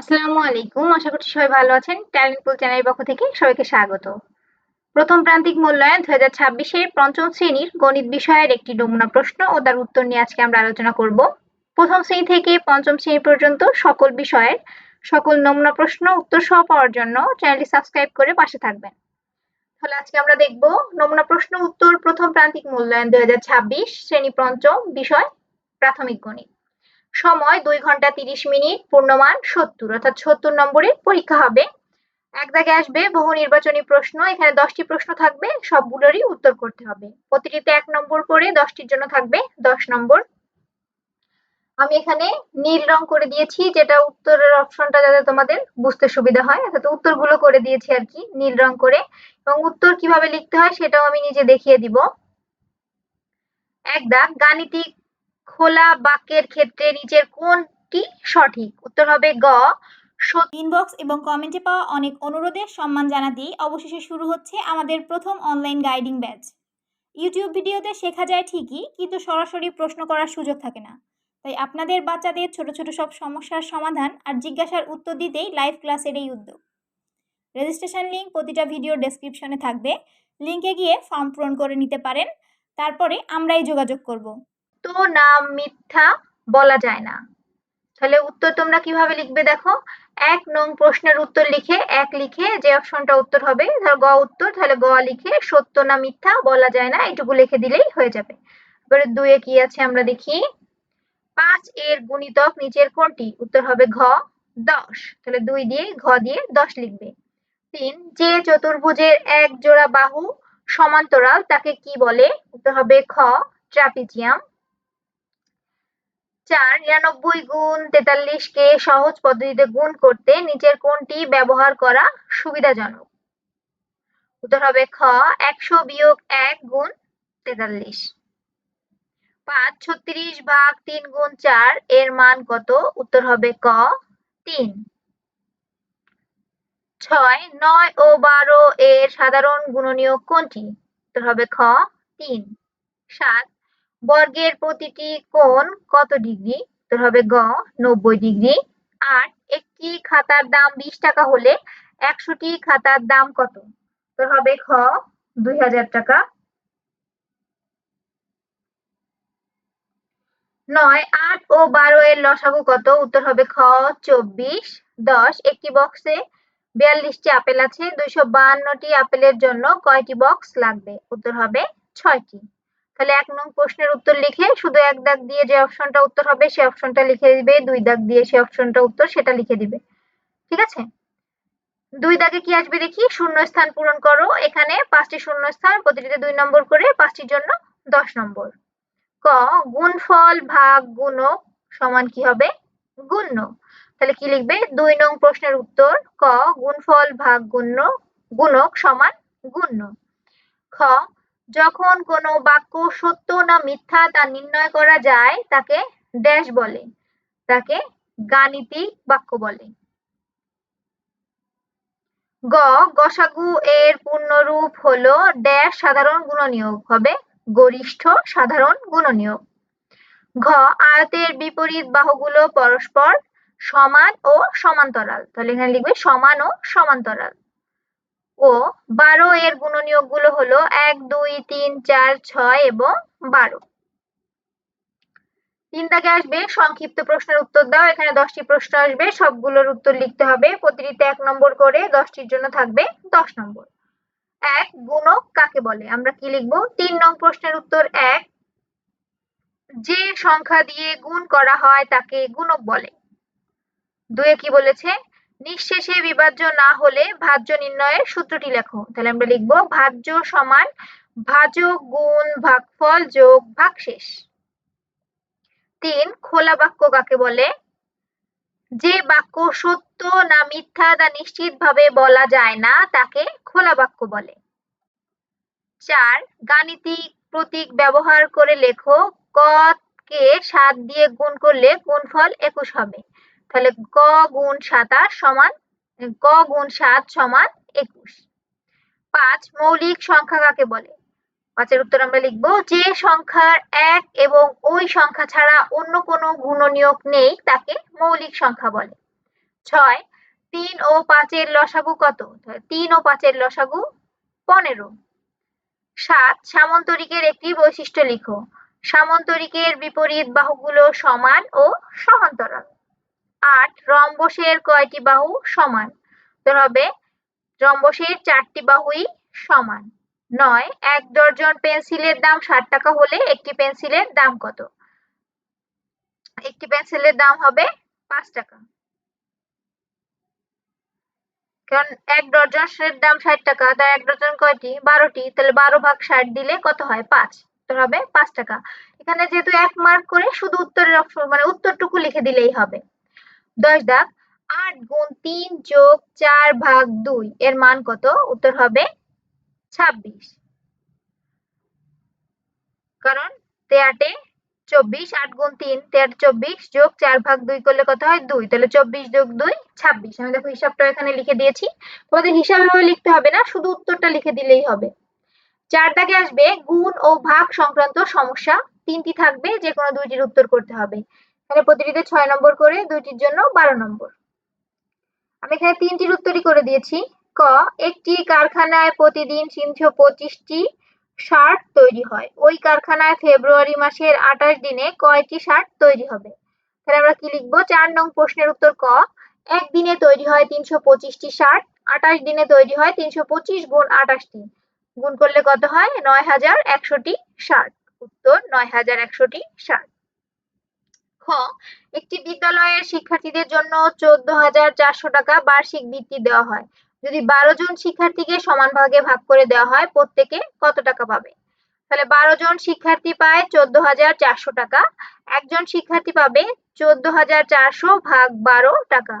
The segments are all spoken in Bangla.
আসসালামু আলাইকুম। আশা করছি সবাই ভালো আছেন। ট্যালেন্ট পুল চ্যানেলের পক্ষ থেকে সবাইকে স্বাগত। প্রথম প্রান্তিক মূল্যায়ন 2026 এর পঞ্চম শ্রেণীর গণিত বিষয়ের একটি নমুনা প্রশ্ন ও তার উত্তর নিয়ে আজকে আমরা আলোচনা করব। প্রথম শ্রেণী থেকে পঞ্চম শ্রেণী পর্যন্ত সকল বিষয়ের সকল নমুনা প্রশ্ন উত্তর সহ পাওয়ার জন্য চ্যানেলটি সাবস্ক্রাইব করে পাশে থাকবেন। তাহলে আজকে আমরা দেখব নমুনা প্রশ্ন উত্তর প্রথম প্রান্তিক মূল্যায়ন 2026 শ্রেণী পঞ্চম বিষয় প্রাথমিক গণিত। সময় 2 ঘন্টা 30 মিনিট, পূর্ণমান 70 অর্থাৎ 70 নম্বরের পরীক্ষা হবে। এক দাগে আসবে বহু নির্বাচনী প্রশ্ন। এখানে 10টি প্রশ্ন থাকবে, সবগুলোরই উত্তর করতে হবে। প্রতিটিতে 1 নম্বর করে, 10টির জন্য থাকবে 10 নম্বর। আমি এখানে নীল রং করে দিয়েছি, যেটা উত্তরের অপশনটা যাতে তোমাদের বুঝতে সুবিধা হয়, অর্থাৎ উত্তরগুলো করে দিয়েছি আর কি নীল রং করে। এবং উত্তর কিভাবে লিখতে হয় সেটাও আমি নিজে দেখিয়ে দিব। এক দাগ, গাণিতিক খোলা বাক্যের ক্ষেত্রে নিচের কোনটি সঠিক? উত্তর হবে গ। ইনবক্স এবং কমেন্টে পাওয়া অনেক অনুরোধের সম্মান জানাতেই অবশেষে শুরু হচ্ছে আমাদের প্রথম অনলাইন গাইডিং ব্যাচ। ইউটিউব ভিডিওতে শেখা যায় ঠিকই, কিন্তু সরাসরি প্রশ্ন করার সুযোগ থাকে না। তাই আপনাদের বাচ্চাদের ছোট ছোট সব সমস্যার সমাধান আর জিজ্ঞাসার উত্তর দিতেই লাইভ ক্লাসের এই উদ্যোগ। রেজিস্ট্রেশন লিঙ্ক প্রতিটা ভিডিওর ডেসক্রিপশনে থাকবে, লিঙ্কে গিয়ে ফর্ম পূরণ করে নিতে পারেন। তারপরে আমরাই যোগাযোগ করব। তো নাম মিথ্যা বলা যায় না। তাহলে উত্তর তোমরা কিভাবে লিখবে দেখো। 1 নং প্রশ্নের উত্তর লিখে 1 লিখে যে অপশনটা উত্তর হবে, ধর গ উত্তর, তাহলে গ লিখে সত্য না মিথ্যা বলা যায় না এটুকু লিখে দিলেই হয়ে যাবে। এবারে 2 এ কি আছে আমরা দেখি। 5 এর গুণিতক নিচের কোনটি? উত্তর হবে ঘ 10। তাহলে 2 দিয়ে ঘ দিয়ে 10 লিখবে। 3 যে চতুর্ভুজের এক জোড়া বাহু সমান্তরাল তাকে কি বলে? উত্তর হবে খ ট্রাপিজিয়াম। 4 99 গুণ 43 কে সহজ পদ্ধতিতে গুণ করতে নিচের কোনটি ব্যবহার করা সুবিধাজনক? উত্তর হবে খ 100 বিয়োগ 1 গুণ 43। 5 36 ভাগ 3 গুণ 4 এর মান কত? উত্তর হবে ক 3। 6 9 ও 12 এর সাধারণ গুণনীয়ক কোনটি? উত্তর হবে খ 3। 7 বর্গের প্রতিটি কোণ কত ডিগ্রি? উত্তর হবে গ 90 ডিগ্রি। 8 একটি খাতার দাম 20 টাকা হলে 100টি খাতার দাম কত? উত্তর হবে খ 2000 টাকা। 9 8 ও 12 এর লসাগু কত? উত্তর হবে খ 24। 10 একটি বক্সে 42টি আপেল আছে, 252টি আপেলের জন্য কয়টি বক্স লাগবে? উত্তর হবে 6টি। তাহলে 1 নং প্রশ্নের উত্তর লিখে শুধু 1 দাগ দিয়ে যে অপশনটা উত্তর হবে সেই অপশনটা লিখে দিবে, 2 দাগ দিয়ে সেই অপশনটা উত্তর সেটা লিখে দিবে। ঠিক আছে? 2 দাগে কি আসবে দেখি। শূন্যস্থান পূরণ করো। এখানে 5টি শূন্যস্থান, প্রতিটিতে 2 নম্বর করে, 5টির জন্য 10 নম্বর। ক গুণফল ভাগ গুণক সমান কি হবে? গুণ্য। তাহলে কি লিখবে? 2 নং প্রশ্নের উত্তর ক গুণফল ভাগ গুণক সমান গুণ্য। খ যখন কোনো বাক্য সত্য না মিথ্যা তা নির্ণয় করা যায় তাকে ড্যাশ বলে? তাকে গাণিতিক বাক্য বলে। গ গসাগু এর পূর্ণরূপ হলো ড্যাশ সাধারণ গুণনীয়ক, হবে গরিষ্ঠ সাধারণ গুণনীয়ক। ঘ আয়তের বিপরীত বাহুগুলো পরস্পর সমান ও সমান্তরাল। তাহলে এখানে লিখবে সমান ও সমান্তরাল। ও 12 এর গুণনীয়ক গুলো হলো 1 2 3 4 6 এবং 12। 3 দাগে আসবে সংক্ষিপ্ত প্রশ্নের উত্তর দাও। এখানে 10টি প্রশ্ন আসবে, সবগুলোর উত্তর লিখতে হবে। প্রতিটিতে 1 নম্বর করে, 10টির জন্য থাকবে 10 নম্বর। 1 গুণক কাকে বলে? আমরা কি লিখবো? 3 নং প্রশ্নের উত্তর 1 যে সংখ্যা দিয়ে গুণ করা হয় তাকে গুণক বলে। 2 এ কি বলেছে? নিঃশেষে বিভাজ্য না হলে ভাজ্য নির্ণয়ের সূত্রটি লেখো। তাহলে আমরা লিখবো ভাজ্য সমান ভাজক গুণ ভাগফল যোগ ভাগশেষ। 3 খোলা বাক্য কাকে বলে? যে বাক্য সত্য না মিথ্যা তা নিশ্চিতভাবে বলা যায় না তাকে খোলা বাক্য বলে। 4 গাণিতিক প্রতীক ব্যবহার করে লেখো ক কে 7 দিয়ে গুণ করলে গুণফল 21 হবে। তাহলে ক গুণ 27 সমান ক গুণ 7 সমান 21। 5 মৌলিক সংখ্যা কাকে বলে? 5 এর উত্তর আমরা লিখবো যে সংখ্যার 1 এবং ওই সংখ্যা ছাড়া অন্য কোনো গুণনীয়ক নেই তাকে মৌলিক সংখ্যা বলে। 6 3 ও 5 এর লসাগু কত? 3 ও 5 এর লসাগু 15। 7 সামান্তরিকের একটি বৈশিষ্ট্য লিখো। সামান্তরিকের বিপরীত বাহুগুলো সমান ও সমান্তরাল। 8 রম্বসের কয়টি বাহু সমান? উত্তর হবে রম্বসের 4টি বাহুই সমান। 9 1 ডজন পেন্সিলের দাম 60 টাকা হলে একটি পেন্সিলের দাম কত? একটি পেন্সিলের দাম হবে 5 টাকা। কারণ 1 ডজনের দাম 60 টাকা, তাই 1 ডজন কয়টি? 12টি, তাহলে 12 ভাগ 60 দিলে কত হয়? 5। উত্তর হবে 5 টাকা। এখানে যেহেতু 1 মার্ক করে শুধু উত্তরের অপশন মানে উত্তরটুকু লিখে দিলেই হবে। 10 দাগ 8 গুণ 3 যোগ 4 ভাগ 2 এর মান কত? উত্তর হবে 26। কারণ 8 এ 24, 8 গুণ 3 24 যোগ 4 ভাগ 2 করলে কত হয়? 2, তাহলে 24 যোগ 2 26। আমি দেখো হিসাবটা এখানে লিখে দিয়েছি। তোমাদের হিসাব এভাবে লিখতে হবে না, শুধু উত্তরটা লিখে দিলেই হবে। 4 দাগে আসবে গুণ ও ভাগ সংক্রান্ত সমস্যা। 3টি থাকবে, যে কোনো 2টির উত্তর করতে হবে। এখানে প্রতিটিতে 6 নম্বর করে, 2টির জন্য 12 নম্বর। আমি এখানে 3টির উত্তরই করে দিয়েছি। ক একটি কারখানায় প্রতিদিন 325টি শার্ট তৈরি হয়। ওই কারখানায় ফেব্রুয়ারি মাসের 28 দিনে কয়টি শার্ট তৈরি হবে? তাহলে আমরা কি লিখবো? 4 নং প্রশ্নের উত্তর ক। একদিনে তৈরি হয় 325টি শার্ট, 28 দিনে তৈরি হয় 325 গুণ 28টি। গুণ করলে কত হয়? 9100টি শার্ট। উত্তর 9100টি শার্ট। খ একটি বিদ্যালয়ের শিক্ষার্থীদের জন্য 14,400 টাকা বার্ষিক বৃত্তি দেওয়া হয়। যদি 12 জন শিক্ষার্থীকে সমান ভাগে ভাগ করে দেওয়া হয়, প্রত্যেকে কত টাকা পাবে? তাহলে 12 জন শিক্ষার্থী পায় 14,400 টাকা। একজন শিক্ষার্থী পাবে 14,400 ভাগ 12 টাকা।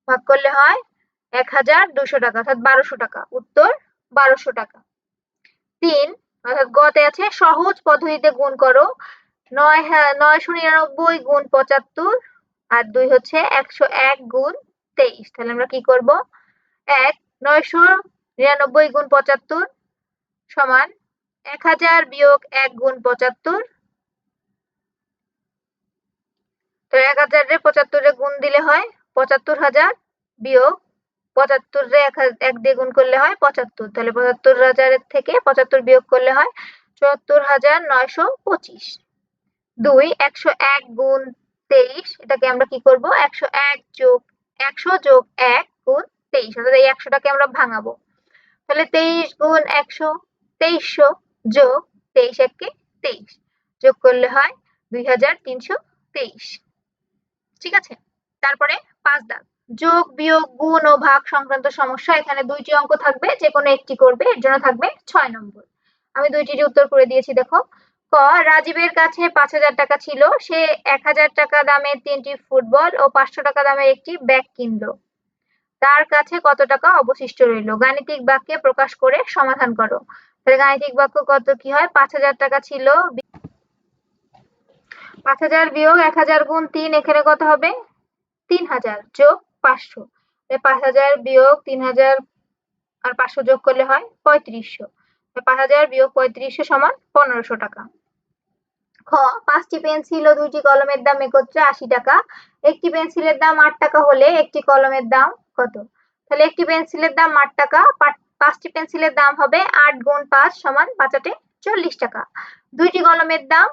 ভাগ করলে হয় 1,200 টাকা, অর্থাৎ 1200 টাকা। উত্তর 1200 টাকা। 3 অর্থাৎ গতে আছে সহজ পদ্ধতিতে গুণ করো। 999 গুণ 75 আর 2 হচ্ছে 101 গুণ 23। তাহলে আমরা কি করব? 999 গুণ 75 সমান 1000 বিয়োগ 1 গুণ 75। তো 1000 রে 75 রে গুণ দিলে হয় 75,000 বিয়োগ 75 রে 1 দিয়ে গুণ করলে হয় 75। তাহলে 75,000 এর থেকে 75 বিয়োগ করলে হয় 74,925। 2 101 গুণ 23, এটাকে আমরা কি করব? 101 যোগ 100 যোগ 1 গুণ 23, অর্থাৎ এই 100টাকে আমরা ভাঙাবো। তাহলে 23 গুণ 100 2300 যোগ 23 একে 23 যোগ করলে হয় 2323। ঠিক আছে? তারপরে 5 দাগ যোগ বিয়োগ গুণ ও ভাগ সংক্রান্ত সমস্যা। এখানে 2টি অঙ্ক থাকবে, যে কোনো একটি করবে, এর জন্য থাকবে 6 নম্বর। আমি 2টির উত্তর করে দিয়েছি দেখো। ক রাজীবের কাছে 5,000 টাকা ছিল, সে 1,000 টাকা দামের 3টি ফুটবল ও 500 টাকা দামের একটি ব্যাগ কিনলো। তার কাছে কত টাকা অবশিষ্ট রইল? গাণিতিক বাক্যে প্রকাশ করে সমাধান করো। তাহলে গাণিতিক বাক্য কত কি হয়? 5,000 টাকা ছিল, 5,000 বিয়োগ 1,000 গুণ 3, এখানে কত হবে? 3,000 যোগ 500। 5,000 বিয়োগ 3,000 আর 500 যোগ করলে হয় 3500। 5,000 বিয়োগ 3500 সমান 1500 টাকা। খ 5টি পেন্সিল ও 2টি কলমের দাম একত্রে 80 টাকা। একটি পেন্সিলের দাম 8 টাকা হলে একটি কলমের দাম কত? তাহলে একটি পেন্সিলের দাম 8 টাকা, 5টি পেন্সিলের দাম হবে 8 গুণ 5 সমান 5 40 টাকা। 2টি কলমের দাম,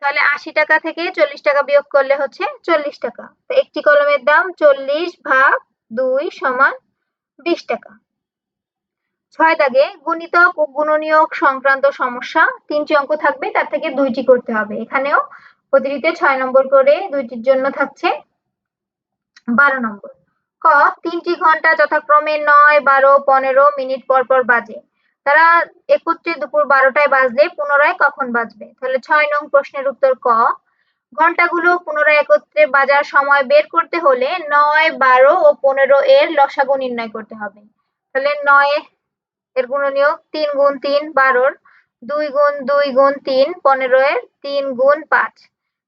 তাহলে 80 টাকা থেকে 40 টাকা বিয়োগ করলে হচ্ছে 40 টাকা। তো একটি কলমের দাম 40 ভাগ 2 সমান 20 টাকা। 6 দাগে গুণিতক ও গুণনীয়ক সংক্রান্ত সমস্যা। 3টি অঙ্ক থাকবে, তার থেকে 2টি করতে হবে। এখানেও প্রতিটিতে 6 নম্বর করে, 2টির জন্য থাকছে 12 নম্বর। ক 3টি ঘন্টা যথাক্রমে 9, 12, 15 মিনিট পর পর বাজে। তারা একত্রে দুপুর 12টায় বাজলে পুনরায় কখন বাজবে? তাহলে 6 নং প্রশ্নের উত্তর ক। ঘন্টাগুলো পুনরায় একত্রে বাজার সময় বের করতে হলে 9, 12 ও 15 এর লসাগু নির্ণয় করতে হবে। তাহলে 9 এর গুণনীয়ক 3 গুণ 3 12, 2 গুণ 2 গুণ 3 15 এর 3 গুণ 5।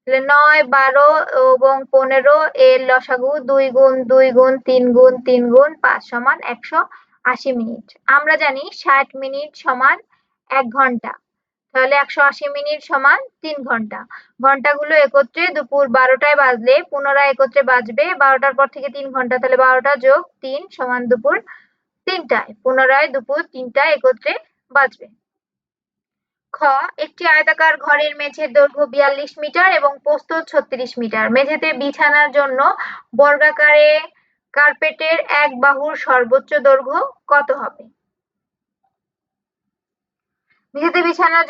তাহলে 9, 12 এবং 15 এর লসাগু 2 গুণ 2 গুণ 3 গুণ 3 গুণ 5 সমান 180 মিনিট। আমরা জানি 60 মিনিট সমান 1 ঘন্টা। তাহলে 180 মিনিট সমান 3 ঘন্টা। ঘন্টাগুলো একত্রে দুপুর 12টায় বাজলে পুনরায় একত্রে বাজবে 12টার পর থেকে 3 ঘন্টা, তাহলে 12টা যোগ 3 সমান দুপুর 3টায়। পুনরায় দুপুর 3টায় একত্রে বাজবে। খ, একটি আয়তাকার ঘরের মেঝের দৈর্ঘ্য 42 মিটার এবং প্রস্থ 36 মিটার। মেঝেতে বিছানার জন্য বর্গাকারে কার্পেটের এক বাহুর সর্বোচ্চ দৈর্ঘ্য কত হবে? মেঝেতে বিছানোর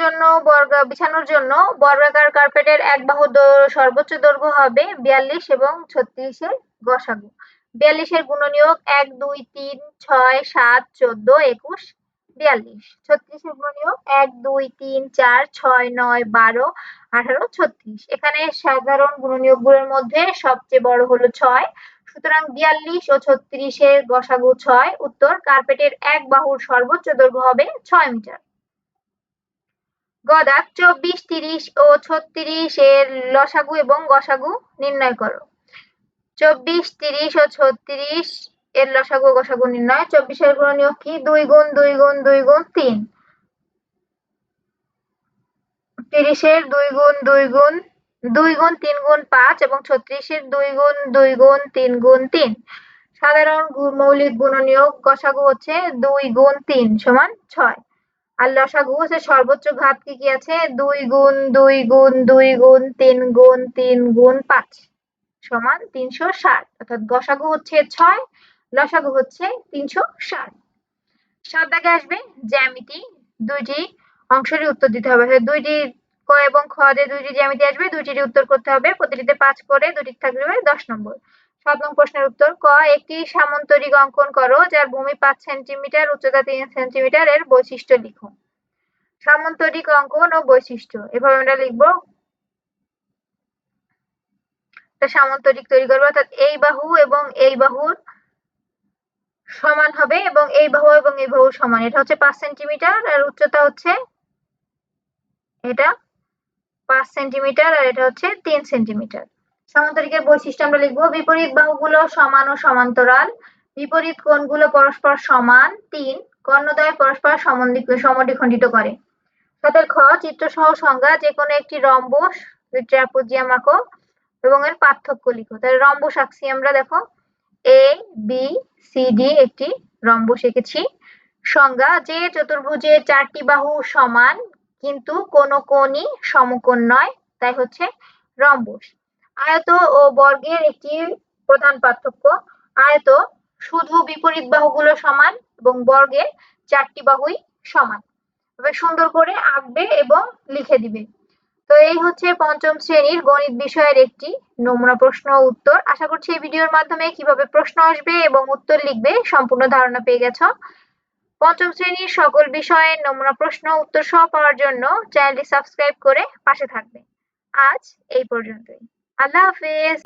জন্য বর্গাকার কার্পেটের এক বাহুর সর্বোচ্চ দৈর্ঘ্য হবে 42 এবং 36 এর গসাগু। 42 এর গুণনীয়ক 1, 2, 3, 6, 7, 14, 21, 42। 36 এর গুণনীয়ক 1, 2, 3, 4, 6, 9, 12, 18, 36। এখানে সাধারণ গুণনীয়কগুলোর মধ্যে সবচেয়ে বড় হলো 6, সুতরাং 42 ও 36 এর গসাগু 6। উত্তর, কার্পেটের এক বাহুর সর্বোচ্চ দৈর্ঘ্য হবে 6 মিটার। গদাক 24, 30 ও 36 এর লসাগু এবং গসাগু নির্ণয় করো। 24, 30 ও 36 এর লসাগু ও গসাগু নির্ণয়। 24 এর গুণনীয়ক কি? 2 গুণ 2 গুণ 2 গুণ 3। 30 এর 2 গুণ 2 গুণ 2 গুণ 3 গুণ 5 এবং 36 এর 2 গুণ 2 গুণ 3 গুণ 3। সাধারণ মৌলিক গুণনীয়ক গসাগু হচ্ছে 2 গুণ 3 সমান 6। আর লসাগু হচ্ছে সর্বোচ্চ ঘাত কি কি আছে? 2 গুণ 2 গুণ 2 গুণ 3 গুণ 3 গুণ 5 সমান 360। অর্থাৎ গসাগু হচ্ছে 6, লসাগু হচ্ছে 360। 7 দাগে আসবে জ্যামিতি। দুইটি অংশেরই উত্তর দিতে হবে। দুইটি ক এবং খ দিয়ে দুইটি জ্যামিতি আসবে, দুইটিরই উত্তর করতে হবে। প্রতিটিতে 5 করে, দুটি থাকবে 10 নম্বর। 7 নং প্রশ্নের উত্তর। ক, একটি সামন্তরিক অঙ্কন করো যার ভূমি 5 সেন্টিমিটার, উচ্চতা 3 সেন্টিমিটার, এর বৈশিষ্ট্য লিখো। সামন্তরিক অঙ্কন ও বৈশিষ্ট্য, এভাবে আমরা লিখবো। একটা সামন্তরিক তৈরি করবো, অর্থাৎ এই বাহু এবং এই বাহুর সমান হবে এবং এই বাহু এবং এই বাহু সমান। এটা হচ্ছে 5 সেন্টিমিটার আর উচ্চতা হচ্ছে এটা 5 সেন্টিমিটার আর এটা হচ্ছে 3 সেন্টিমিটার। সামান্তরিকের বৈশিষ্ট্য আমরা লিখবো। বিপরীত বাহুগুলো সমান ও সমান্তরাল। বিপরীত কোণগুলো পরস্পর সমান। 3, কর্ণদ্বয় পরস্পর সমদ্বিখণ্ডিত করে। 7 খ, চিত্রসহ সংজ্ঞা। যে কোনো একটি রম্বস, ট্রাপিজিয়াম আঁকো এবং এর পার্থক্য লিখো। তাহলে রম্বস আঁকছি আমরা, দেখো এ বি সি ডি একটি রম্বস এঁকেছি। সংজ্ঞা, যে চতুর্ভুজের 4টি বাহু সমান কিন্তু কোনো কোণই সমকোণ নয়, তাই হচ্ছে রম্বস। আয়ত ও বর্গের একটি প্রধান পার্থক্য। আয়ত শুধু বিপরীত বাহুগুলো সমান এবং বর্গের 4টি বাহুই সমান। তবে সুন্দর করে আঁকবে এবং লিখে দিবে। তো এই হচ্ছে পঞ্চম শ্রেণীর গণিত বিষয়ের একটি নমুনা প্রশ্ন ও উত্তর। আশা করছি এই ভিডিওর মাধ্যমে কিভাবে প্রশ্ন আসবে এবং উত্তর লিখবে সম্পূর্ণ ধারণা পেয়ে গেছো। পঞ্চম শ্রেণীর সকল বিষয়ের নমুনা প্রশ্ন উত্তর সহ পাওয়ার জন্য চ্যানেলটি সাবস্ক্রাইব করে পাশে থাকবে। আজ এই পর্যন্তই। আল্লাহ হাফেজ।